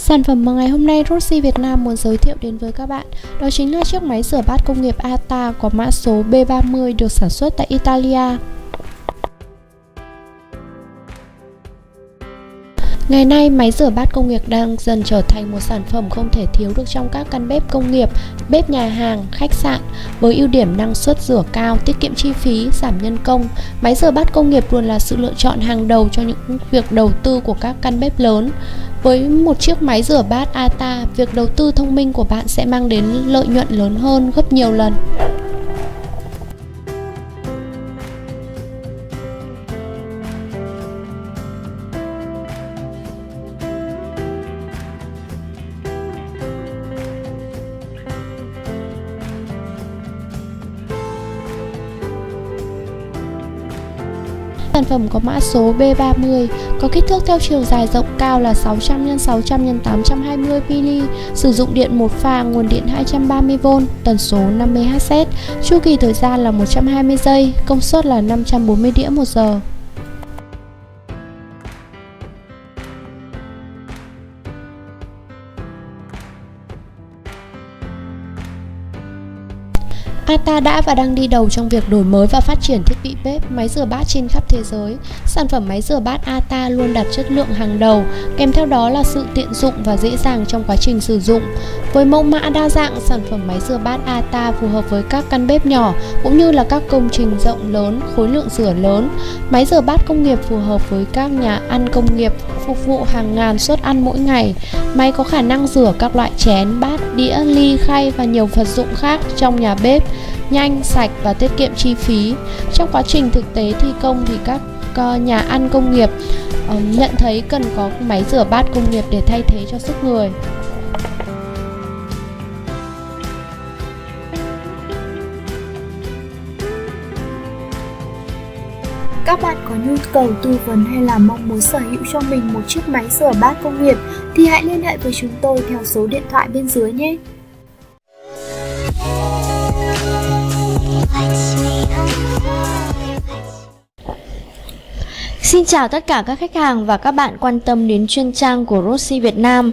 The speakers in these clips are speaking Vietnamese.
Sản phẩm mà ngày hôm nay Roxy Việt Nam muốn giới thiệu đến với các bạn đó chính là chiếc máy rửa bát công nghiệp ATA có mã số B30 được sản xuất tại Italia. Ngày nay, máy rửa bát công nghiệp đang dần trở thành một sản phẩm không thể thiếu được trong các căn bếp công nghiệp, bếp nhà hàng, khách sạn. Với ưu điểm năng suất rửa cao, tiết kiệm chi phí, giảm nhân công, máy rửa bát công nghiệp luôn là sự lựa chọn hàng đầu cho những việc đầu tư của các căn bếp lớn. Với một chiếc máy rửa bát ATA, việc đầu tư thông minh của bạn sẽ mang đến lợi nhuận lớn hơn gấp nhiều lần. Sản phẩm có mã số B30, có kích thước theo chiều dài rộng cao là 600 x 600 x 820 mm, sử dụng điện một pha, nguồn điện 230V, tần số 50Hz, chu kỳ thời gian là 120 giây, công suất là 540 đĩa một giờ. ATA đã và đang đi đầu trong việc đổi mới và phát triển thiết bị bếp, máy rửa bát trên khắp thế giới. Sản phẩm máy rửa bát ATA luôn đạt chất lượng hàng đầu, kèm theo đó là sự tiện dụng và dễ dàng trong quá trình sử dụng. Với mẫu mã đa dạng, sản phẩm máy rửa bát ATA phù hợp với các căn bếp nhỏ cũng như là các công trình rộng lớn, khối lượng rửa lớn. Máy rửa bát công nghiệp phù hợp với các nhà ăn công nghiệp, phục vụ hàng ngàn suất ăn mỗi ngày. Máy có khả năng rửa các loại chén, bát, đĩa, ly, khay và nhiều vật dụng khác trong nhà bếp, nhanh, sạch và tiết kiệm chi phí. Trong quá trình thực tế thi công thì các nhà ăn công nghiệp nhận thấy cần có máy rửa bát công nghiệp để thay thế cho sức người. Các bạn có nhu cầu tư vấn hay là mong muốn sở hữu cho mình một chiếc máy rửa bát công nghiệp thì hãy liên hệ với chúng tôi theo số điện thoại bên dưới nhé. Xin chào tất cả các khách hàng và các bạn quan tâm đến chuyên trang của Roxy Việt Nam.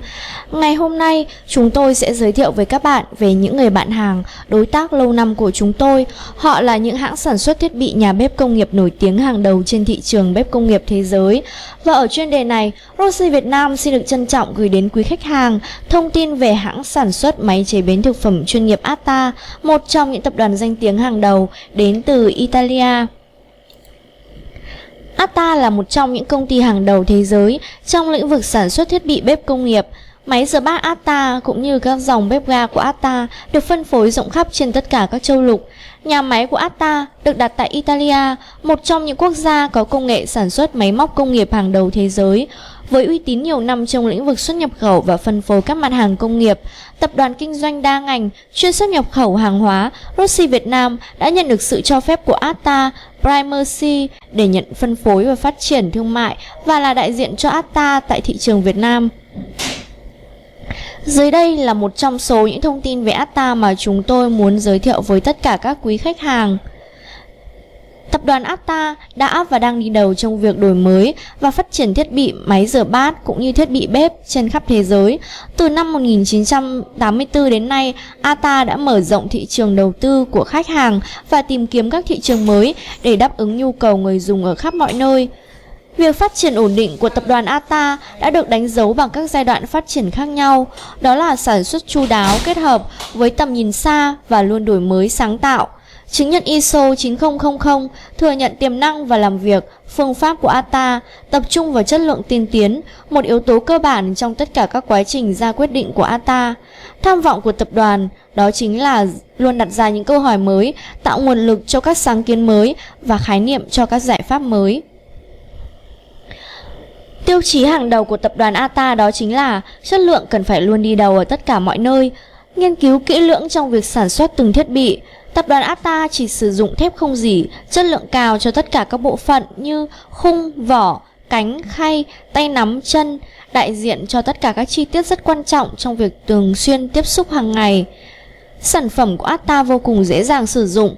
Ngày hôm nay, chúng tôi sẽ giới thiệu với các bạn về những người bạn hàng, đối tác lâu năm của chúng tôi. Họ là những hãng sản xuất thiết bị nhà bếp công nghiệp nổi tiếng hàng đầu trên thị trường bếp công nghiệp thế giới. Và ở chuyên đề này, Roxy Việt Nam xin được trân trọng gửi đến quý khách hàng thông tin về hãng sản xuất máy chế biến thực phẩm chuyên nghiệp ATA, một trong những tập đoàn danh tiếng hàng đầu đến từ Italia. ATA là một trong những công ty hàng đầu thế giới trong lĩnh vực sản xuất thiết bị bếp công nghiệp. Máy rửa bát ATA cũng như các dòng bếp ga của ATA được phân phối rộng khắp trên tất cả các châu lục. Nhà máy của ATA được đặt tại Italia, một trong những quốc gia có công nghệ sản xuất máy móc công nghiệp hàng đầu thế giới. Với uy tín nhiều năm trong lĩnh vực xuất nhập khẩu và phân phối các mặt hàng công nghiệp, tập đoàn kinh doanh đa ngành chuyên xuất nhập khẩu hàng hóa, Roxy Việt Nam đã nhận được sự cho phép của ATA Primacy để nhận phân phối và phát triển thương mại và là đại diện cho ATA tại thị trường Việt Nam. Dưới đây là một trong số những thông tin về ATA mà chúng tôi muốn giới thiệu với tất cả các quý khách hàng. Tập đoàn ATA đã và đang đi đầu trong việc đổi mới và phát triển thiết bị máy rửa bát cũng như thiết bị bếp trên khắp thế giới. Từ năm 1984 đến nay, ATA đã mở rộng thị trường đầu tư của khách hàng và tìm kiếm các thị trường mới để đáp ứng nhu cầu người dùng ở khắp mọi nơi. Việc phát triển ổn định của tập đoàn ATA đã được đánh dấu bằng các giai đoạn phát triển khác nhau, đó là sản xuất chu đáo kết hợp với tầm nhìn xa và luôn đổi mới sáng tạo. Chứng nhận ISO 9000 thừa nhận tiềm năng và làm việc, phương pháp của ATA tập trung vào chất lượng tiên tiến, một yếu tố cơ bản trong tất cả các quá trình ra quyết định của ATA. Tham vọng của tập đoàn đó chính là luôn đặt ra những câu hỏi mới, tạo nguồn lực cho các sáng kiến mới và khái niệm cho các giải pháp mới. Tiêu chí hàng đầu của tập đoàn ATA đó chính là chất lượng cần phải luôn đi đầu ở tất cả mọi nơi. Nghiên cứu kỹ lưỡng trong việc sản xuất từng thiết bị, tập đoàn ATA chỉ sử dụng thép không rỉ, chất lượng cao cho tất cả các bộ phận như khung, vỏ, cánh, khay, tay nắm, chân, đại diện cho tất cả các chi tiết rất quan trọng trong việc thường xuyên tiếp xúc hàng ngày. Sản phẩm của ATA vô cùng dễ dàng sử dụng.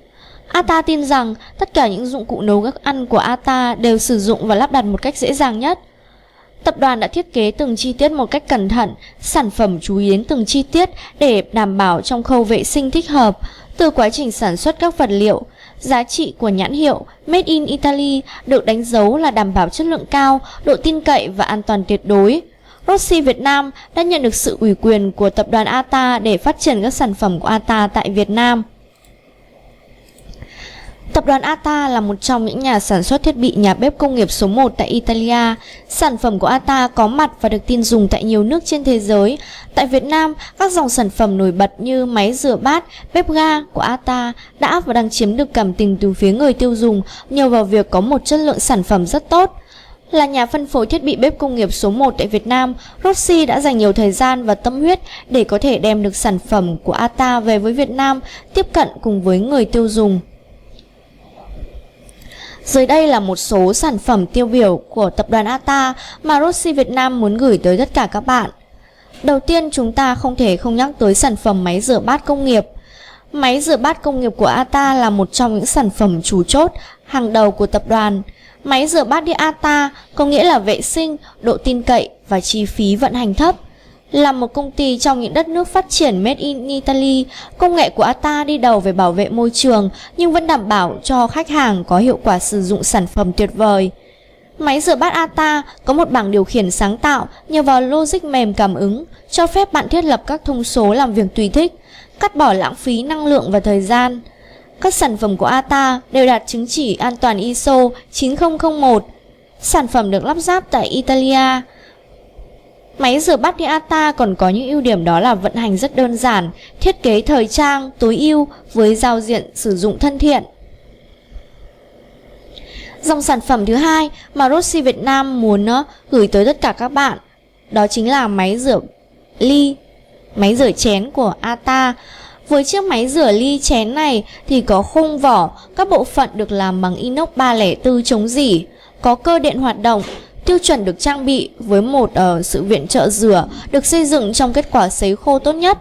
ATA tin rằng tất cả những dụng cụ nấu ăn của ATA đều sử dụng và lắp đặt một cách dễ dàng nhất. Tập đoàn đã thiết kế từng chi tiết một cách cẩn thận, sản phẩm chú ý đến từng chi tiết để đảm bảo trong khâu vệ sinh thích hợp, từ quá trình sản xuất các vật liệu. Giá trị của nhãn hiệu Made in Italy được đánh dấu là đảm bảo chất lượng cao, độ tin cậy và an toàn tuyệt đối. Rossi Việt Nam đã nhận được sự ủy quyền của tập đoàn ATA để phát triển các sản phẩm của ATA tại Việt Nam. Tập đoàn ATA là một trong những nhà sản xuất thiết bị nhà bếp công nghiệp số 1 tại Italia. Sản phẩm của ATA có mặt và được tin dùng tại nhiều nước trên thế giới. Tại Việt Nam, các dòng sản phẩm nổi bật như máy rửa bát, bếp ga của ATA đã và đang chiếm được cảm tình từ phía người tiêu dùng nhờ vào việc có một chất lượng sản phẩm rất tốt. Là nhà phân phối thiết bị bếp công nghiệp số 1 tại Việt Nam, Rossi đã dành nhiều thời gian và tâm huyết để có thể đem được sản phẩm của ATA về với Việt Nam, tiếp cận cùng với người tiêu dùng. Dưới đây là một số sản phẩm tiêu biểu của tập đoàn ATA mà Rossi Việt Nam muốn gửi tới tất cả các bạn. Đầu tiên, chúng ta không thể không nhắc tới sản phẩm máy rửa bát công nghiệp. Máy rửa bát công nghiệp của ATA là một trong những sản phẩm chủ chốt hàng đầu của tập đoàn. Máy rửa bát điện ATA có nghĩa là vệ sinh, độ tin cậy và chi phí vận hành thấp. Là một công ty trong những đất nước phát triển Made in Italy, công nghệ của ATA đi đầu về bảo vệ môi trường nhưng vẫn đảm bảo cho khách hàng có hiệu quả sử dụng sản phẩm tuyệt vời. Máy rửa bát ATA có một bảng điều khiển sáng tạo nhờ vào logic mềm cảm ứng, cho phép bạn thiết lập các thông số làm việc tùy thích, cắt bỏ lãng phí năng lượng và thời gian. Các sản phẩm của ATA đều đạt chứng chỉ an toàn ISO 9001. Sản phẩm được lắp ráp tại Italia. Máy rửa bát điện ATA còn có những ưu điểm đó là vận hành rất đơn giản, thiết kế thời trang, tối ưu với giao diện sử dụng thân thiện. Dòng sản phẩm thứ hai mà Rossi Việt Nam muốn gửi tới tất cả các bạn đó chính là máy rửa ly, máy rửa chén của ATA. Với chiếc máy rửa ly chén này thì có khung vỏ, các bộ phận được làm bằng inox 304 chống rỉ, có cơ điện hoạt động. Tiêu chuẩn được trang bị với một sự viện trợ rửa được xây dựng trong kết quả sấy khô tốt nhất.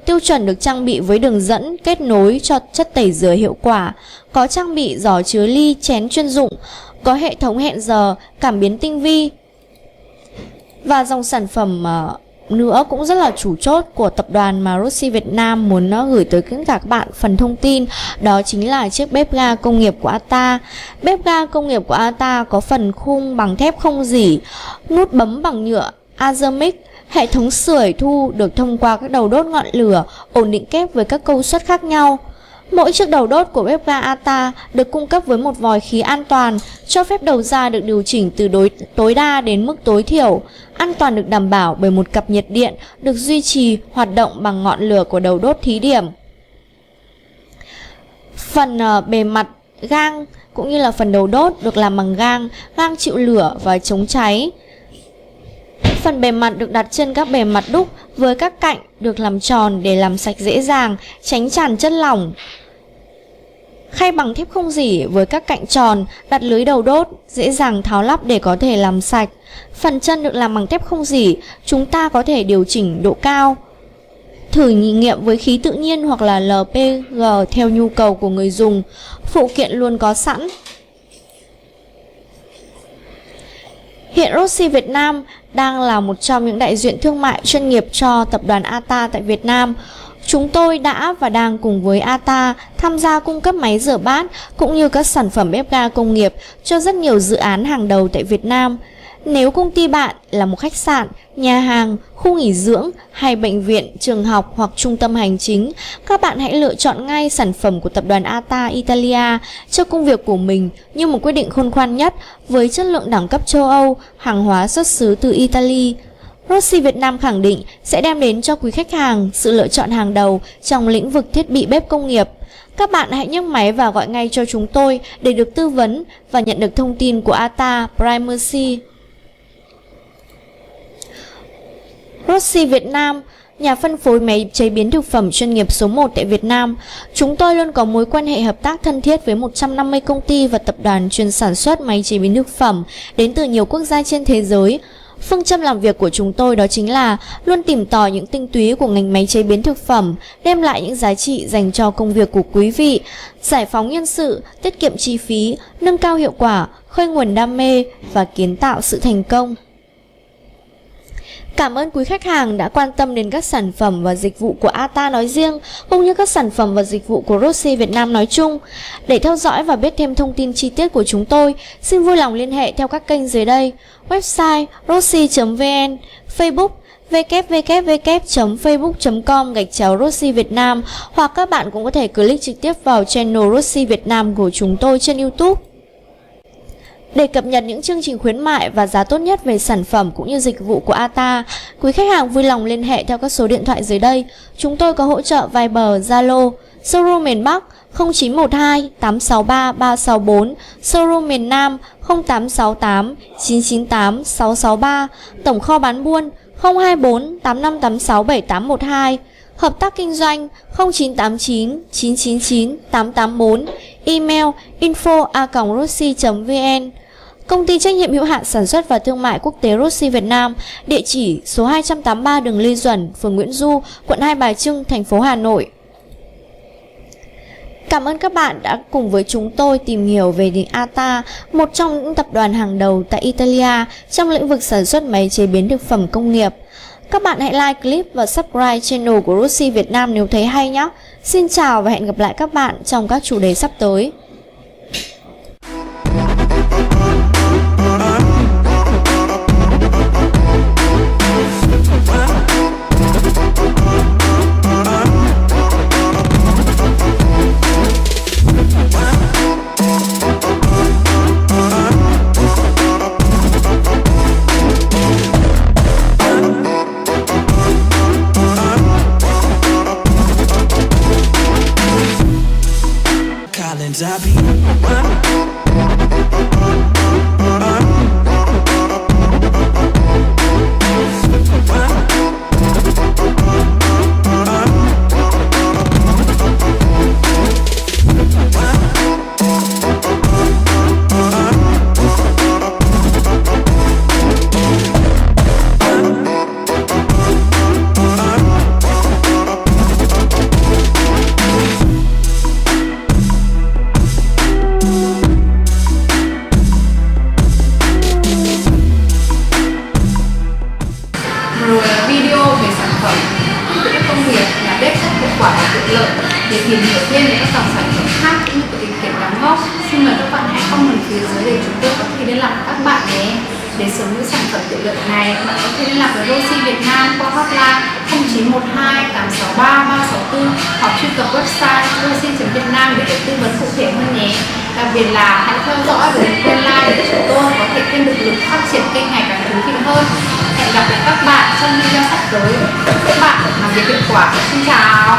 Tiêu chuẩn được trang bị với đường dẫn kết nối cho chất tẩy rửa hiệu quả, có trang bị giỏ chứa ly chén chuyên dụng, có hệ thống hẹn giờ, cảm biến tinh vi. Và dòng sản phẩm nữa cũng rất là chủ chốt của tập đoàn mà Rossi Việt Nam muốn gửi tới tất cả các bạn phần thông tin, đó chính là chiếc bếp ga công nghiệp của ATA. Bếp ga công nghiệp của ATA có phần khung bằng thép không rỉ, nút bấm bằng nhựa Azermic, hệ thống sưởi thu được thông qua các đầu đốt ngọn lửa, ổn định kép với các công suất khác nhau. Mỗi chiếc đầu đốt của bếp ga ATA được cung cấp với một vòi khí an toàn, cho phép đầu ra được điều chỉnh từ tối đa đến mức tối thiểu. An toàn được đảm bảo bởi một cặp nhiệt điện được duy trì hoạt động bằng ngọn lửa của đầu đốt thí điểm. Phần bề mặt gang cũng như là phần đầu đốt được làm bằng gang chịu lửa và chống cháy. Phần bề mặt được đặt trên các bề mặt đúc với các cạnh được làm tròn để làm sạch dễ dàng, tránh tràn chất lỏng. Khay bằng thép không rỉ với các cạnh tròn, đặt lưới đầu đốt, dễ dàng tháo lắp để có thể làm sạch. Phần chân được làm bằng thép không rỉ, chúng ta có thể điều chỉnh độ cao. Thử nghiệm với khí tự nhiên hoặc là LPG theo nhu cầu của người dùng. Phụ kiện luôn có sẵn. Hiện Rossi Việt Nam đang là một trong những đại diện thương mại chuyên nghiệp cho tập đoàn ATA tại Việt Nam. Chúng tôi đã và đang cùng với ATA tham gia cung cấp máy rửa bát cũng như các sản phẩm bếp ga công nghiệp cho rất nhiều dự án hàng đầu tại Việt Nam. Nếu công ty bạn là một khách sạn, nhà hàng, khu nghỉ dưỡng hay bệnh viện, trường học hoặc trung tâm hành chính, các bạn hãy lựa chọn ngay sản phẩm của tập đoàn ATA Italia cho công việc của mình như một quyết định khôn ngoan nhất với chất lượng đẳng cấp châu Âu, hàng hóa xuất xứ từ Italy. Rossi Việt Nam khẳng định sẽ đem đến cho quý khách hàng sự lựa chọn hàng đầu trong lĩnh vực thiết bị bếp công nghiệp. Các bạn hãy nhấc máy và gọi ngay cho chúng tôi để được tư vấn và nhận được thông tin của ATA Primacy. Rossi Việt Nam, nhà phân phối máy chế biến thực phẩm chuyên nghiệp số 1 tại Việt Nam. Chúng tôi luôn có mối quan hệ hợp tác thân thiết với 150 công ty và tập đoàn chuyên sản xuất máy chế biến thực phẩm đến từ nhiều quốc gia trên thế giới. Phương châm làm việc của chúng tôi đó chính là luôn tìm tòi những tinh túy của ngành máy chế biến thực phẩm, đem lại những giá trị dành cho công việc của quý vị, giải phóng nhân sự, tiết kiệm chi phí, nâng cao hiệu quả, khơi nguồn đam mê và kiến tạo sự thành công. Cảm ơn quý khách hàng đã quan tâm đến các sản phẩm và dịch vụ của ATA nói riêng, cũng như các sản phẩm và dịch vụ của Rossi Việt Nam nói chung. Để theo dõi và biết thêm thông tin chi tiết của chúng tôi, xin vui lòng liên hệ theo các kênh dưới đây: website rossi.vn, Facebook www.facebook.com/Rossi Việt Nam, hoặc các bạn cũng có thể click trực tiếp vào channel Rossi Việt Nam của chúng tôi trên YouTube. Để cập nhật những chương trình khuyến mại và giá tốt nhất về sản phẩm cũng như dịch vụ của ATA, quý khách hàng vui lòng liên hệ theo các số điện thoại dưới đây. Chúng tôi có hỗ trợ Viber, Zalo, showroom miền Bắc 0912 863 364, showroom miền Nam 0868 998 663, tổng kho bán buôn 024 8586 7812, hợp tác kinh doanh 0989 999 884, email info@rossi.vn. Công ty trách nhiệm hữu hạn sản xuất và thương mại quốc tế Rossi Việt Nam, địa chỉ số 283 đường Lê Duẩn, phường Nguyễn Du, quận Hai Bà Trưng, thành phố Hà Nội. Cảm ơn các bạn đã cùng với chúng tôi tìm hiểu về ATA, một trong những tập đoàn hàng đầu tại Italia trong lĩnh vực sản xuất máy chế biến thực phẩm công nghiệp. Các bạn hãy like clip và subscribe channel của Rossi Việt Nam nếu thấy hay nhé. Xin chào và hẹn gặp lại các bạn trong các chủ đề sắp tới. Video về sản phẩm kỹ thuật công nghiệp, nhà bếp rất hiệu quả và tiện lợi. Để tìm hiểu thêm về các dòng sản phẩm khác cũng như tìm kiếm đóng góp, xin mời các bạn hãy comment phía dưới để chúng tôi có thể liên lạc với các bạn nhé. Để sở hữu sản phẩm tiện lợi này, các bạn có thể liên lạc với Rossi Việt Nam qua hotline 0912 863 364 hoặc truy cập website rossi.vietnam để được tư vấn cụ thể hơn nhé. Đặc biệt là hãy theo dõi và đừng quên like để chúng tôi có thể thêm động lực phát triển kênh ngày càng thú vị hơn. Hẹn gặp lại các bạn trong video sắp tới. Các bạn làm việc hiệu quả. Xin chào.